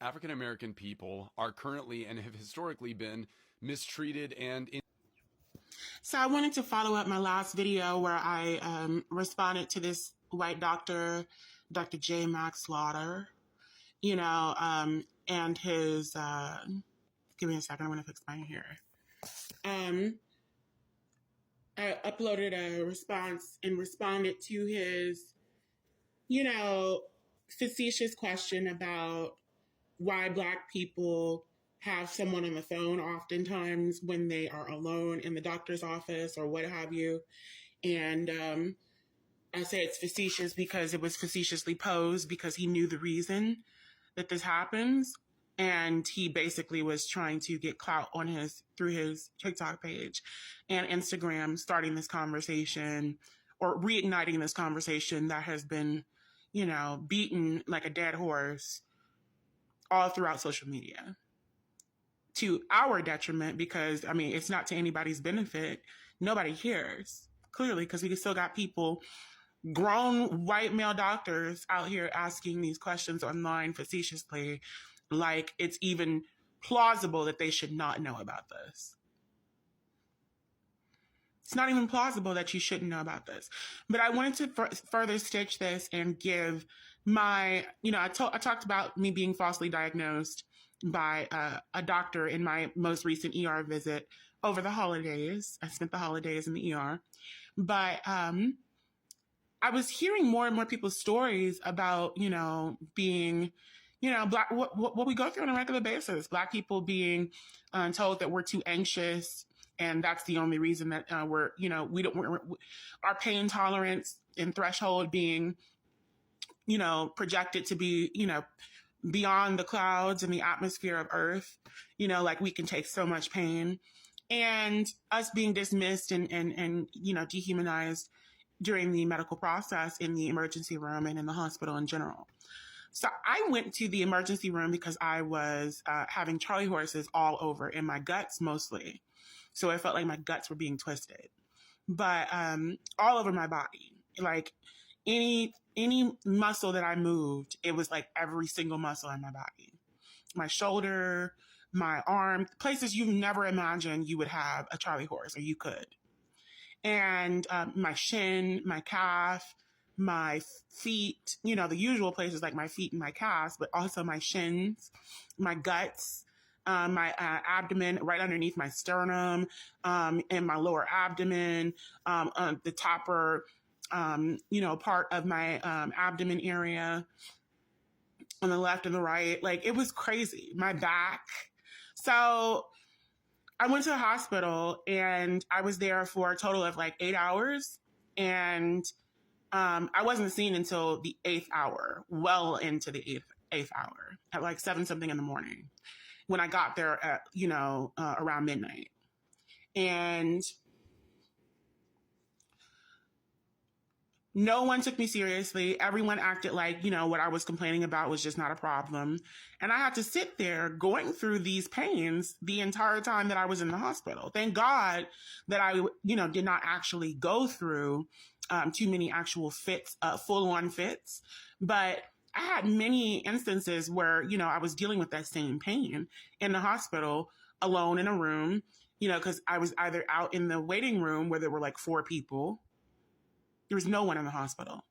African American people are currently and have historically been mistreated and So I wanted to follow up my last video where I responded to this white doctor, Dr. J. Max Slaughter, and his, give me a second, I'm going to fix my hair. I uploaded a response and responded to his, facetious question about why Black people have someone on the phone oftentimes when they are alone in the doctor's office or what have you. And I say it's facetious because it was facetiously posed because he knew the reason that this happens. And he basically was trying to get clout on through his TikTok page and Instagram, starting this conversation or reigniting this conversation that has been, beaten like a dead horse all throughout social media to our detriment because, it's not to anybody's benefit. Nobody cares, clearly, because we still got people, grown white male doctors out here asking these questions online facetiously, like it's even plausible that they should not know about this. It's not even plausible that you shouldn't know about this. But I wanted to further stitch this and give my, I talked about me being falsely diagnosed by a doctor in my most recent ER visit over the holidays. I spent the holidays in the ER. But I was hearing more and more people's stories about, being, Black, what we go through on a regular basis. Black people being told that we're too anxious. And that's the only reason that our pain tolerance and threshold being, projected to be, beyond the clouds and the atmosphere of Earth, like we can take so much pain, and us being dismissed and dehumanized during the medical process in the emergency room and in the hospital in general. So I went to the emergency room because I was having Charlie horses all over in my guts mostly. So I felt like my guts were being twisted, but all over my body, like any muscle that I moved, it was like every single muscle in my body, my shoulder, my arm, places you've never imagined you would have a Charlie horse, or you could. And my shin, my calf, my feet, the usual places like my feet and my calves, but also my shins, my guts, my abdomen right underneath my sternum, and my lower abdomen, the topper, part of my abdomen area on the left and the right. Like, it was crazy. My back. So I went to the hospital and I was there for a total of like 8 hours. And I wasn't seen until the 8th hour, well into the eighth hour, at like 7 something in the morning, when I got there at, around midnight. And no one took me seriously. Everyone acted like, what I was complaining about was just not a problem. And I had to sit there going through these pains the entire time that I was in the hospital. Thank God that I, did not actually go through too many actual fits, full-on fits. But I had many instances where, I was dealing with that same pain in the hospital, alone in a room, because I was either out in the waiting room where there were like 4 people. There was no one in the hospital.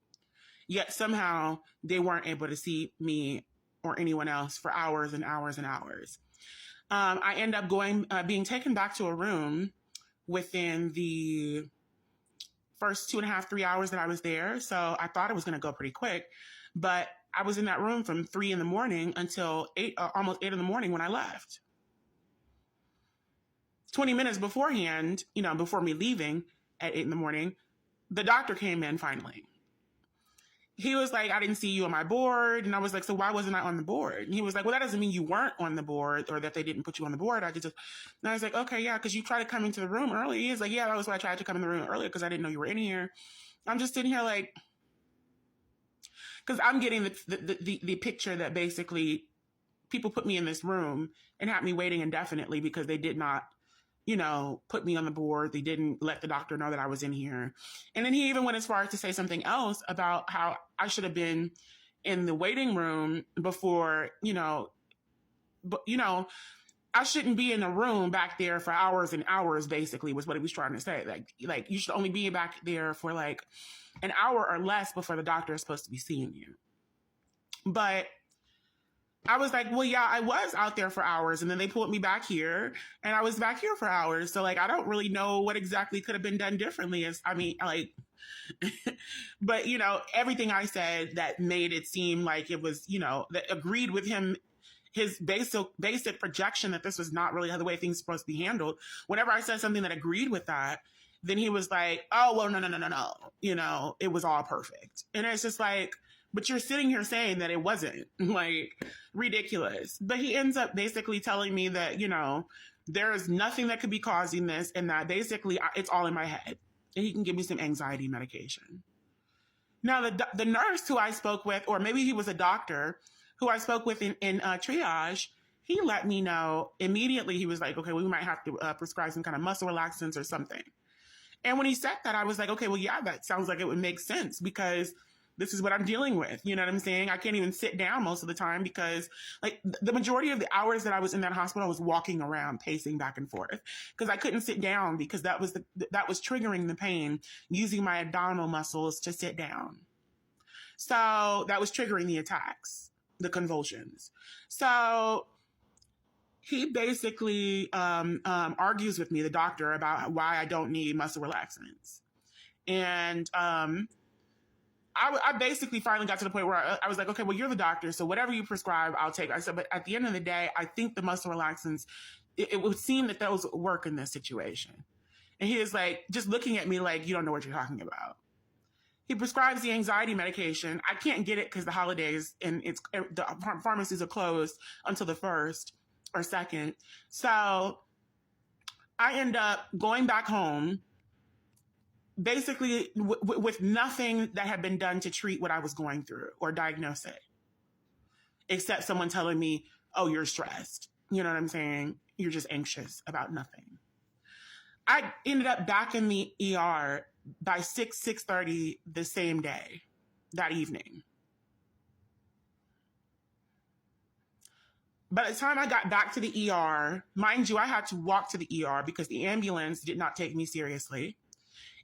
Yet somehow they weren't able to see me or anyone else for hours and hours and hours. I end up being taken back to a room within the first 2.5, 3 hours that I was there. So I thought it was going to go pretty quick, but I was in that room from 3 in the morning until almost 8 in the morning when I left. 20 minutes beforehand, before me leaving at 8 in the morning, the doctor came in finally. He was like, I didn't see you on my board. And I was like, so why wasn't I on the board? And he was like, well, that doesn't mean you weren't on the board or that they didn't put you on the board. And I was like, okay, yeah, because you tried to come into the room early. He's like, yeah, that was why I tried to come in the room earlier, because I didn't know you were in here. I'm just sitting here like, because I'm getting the picture that basically people put me in this room and had me waiting indefinitely because they did not, put me on the board. They didn't let the doctor know that I was in here. And then he even went as far as to say something else about how I should have been in the waiting room before, but I shouldn't be in a room back there for hours and hours, basically, was what he was trying to say. Like you should only be back there for like an hour or less before the doctor is supposed to be seeing you. But I was like, well, yeah, I was out there for hours, and then they pulled me back here, and I was back here for hours. So like, I don't really know what exactly could have been done differently. But everything I said that made it seem like it was, that agreed with him, his basic projection that this was not really the way things were supposed to be handled. Whenever I said something that agreed with that, then he was like, oh, well, no. It was all perfect. And it's just like, but you're sitting here saying that it wasn't, like, ridiculous. But he ends up basically telling me that, there is nothing that could be causing this, and that basically it's all in my head. And he can give me some anxiety medication. Now, the nurse who I spoke with, or maybe he was a doctor who I spoke with in triage, he let me know immediately. He was like, okay, we might have to prescribe some kind of muscle relaxants or something. And when he said that, I was like, okay, well, yeah, that sounds like it would make sense, because this is what I'm dealing with. You know what I'm saying? I can't even sit down most of the time, because like the majority of the hours that I was in that hospital, I was walking around, pacing back and forth, because I couldn't sit down, because that was triggering the pain, using my abdominal muscles to sit down. So that was triggering the attacks, the convulsions. So he basically argues with me, the doctor, about why I don't need muscle relaxants. And I basically finally got to the point where I was like, okay, well, you're the doctor, so whatever you prescribe, I'll take. I said, but at the end of the day, I think the muscle relaxants, it would seem that those work in this situation. And he is like, just looking at me like, you don't know what you're talking about. He prescribes the anxiety medication. I can't get it because the holidays and the pharmacies are closed until the 1st or 2nd. So I end up going back home, basically with nothing that had been done to treat what I was going through or diagnose it, except someone telling me, oh, you're stressed. You know what I'm saying? You're just anxious about nothing. I ended up back in the ER by 6:30 the same day, that evening. By the time I got back to the ER, mind you, I had to walk to the ER because the ambulance did not take me seriously.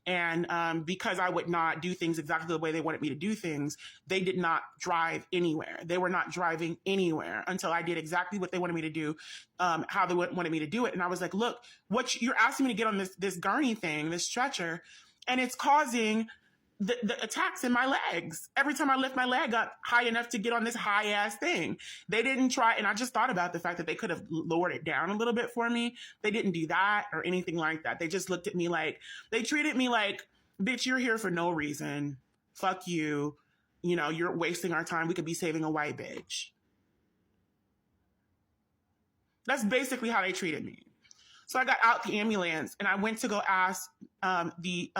And because I would not do things exactly the way they wanted me to do things, they did not drive anywhere. They were not driving anywhere until I did exactly what they wanted me to do, how they wanted me to do it. And I was like, look, you're asking me to get on this gurney thing, this stretcher, and it's causing the attacks in my legs. Every time I lift my leg up high enough to get on this high ass thing, they didn't try. And I just thought about the fact that they could have lowered it down a little bit for me. They didn't do that or anything like that. They just looked at me like, they treated me like, bitch, you're here for no reason. Fuck you. You're wasting our time. We could be saving a white bitch. That's basically how they treated me. So I got out the ambulance and I went to go ask the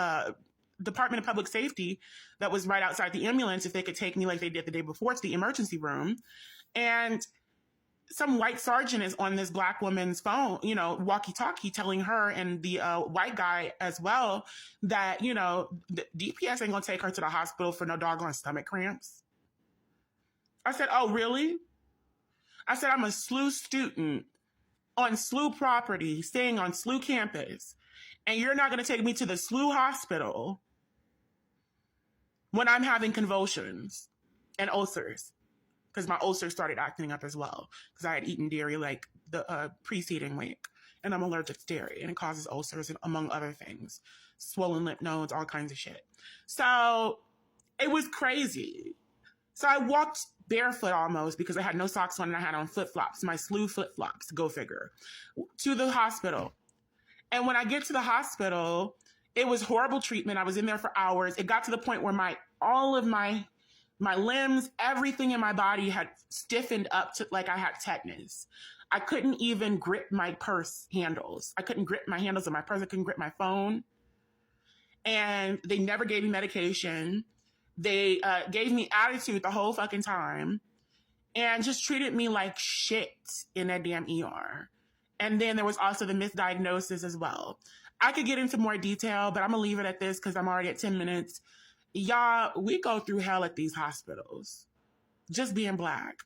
Department of Public Safety that was right outside the ambulance if they could take me like they did the day before to the emergency room. And some white sergeant is on this black woman's phone, walkie-talkie, telling her and the white guy as well that, the DPS ain't gonna take her to the hospital for no doggone stomach cramps. I said, oh, really? I said, I'm a S.L.U student on S.L.U property, staying on S.L.U campus, and you're not gonna take me to the S.L.U hospital when I'm having convulsions and ulcers, because my ulcers started acting up as well, because I had eaten dairy like the preceding week, and I'm allergic to dairy, and it causes ulcers, and among other things, swollen lymph nodes, all kinds of shit. So it was crazy. So I walked barefoot almost because I had no socks on and I had on flip-flops, my S.L.U flip-flops, go figure, to the hospital. And when I get to the hospital, it was horrible treatment. I was in there for hours. It got to the point where all of my limbs, everything in my body had stiffened up to like I had tetanus. I couldn't even grip my purse handles. I couldn't grip my handles of my purse. I couldn't grip my phone. And they never gave me medication. They gave me attitude the whole fucking time and just treated me like shit in that damn ER. And then there was also the misdiagnosis as well. I could get into more detail, but I'm going to leave it at this because I'm already at 10 minutes. Y'all, we go through hell at these hospitals. Just being Black.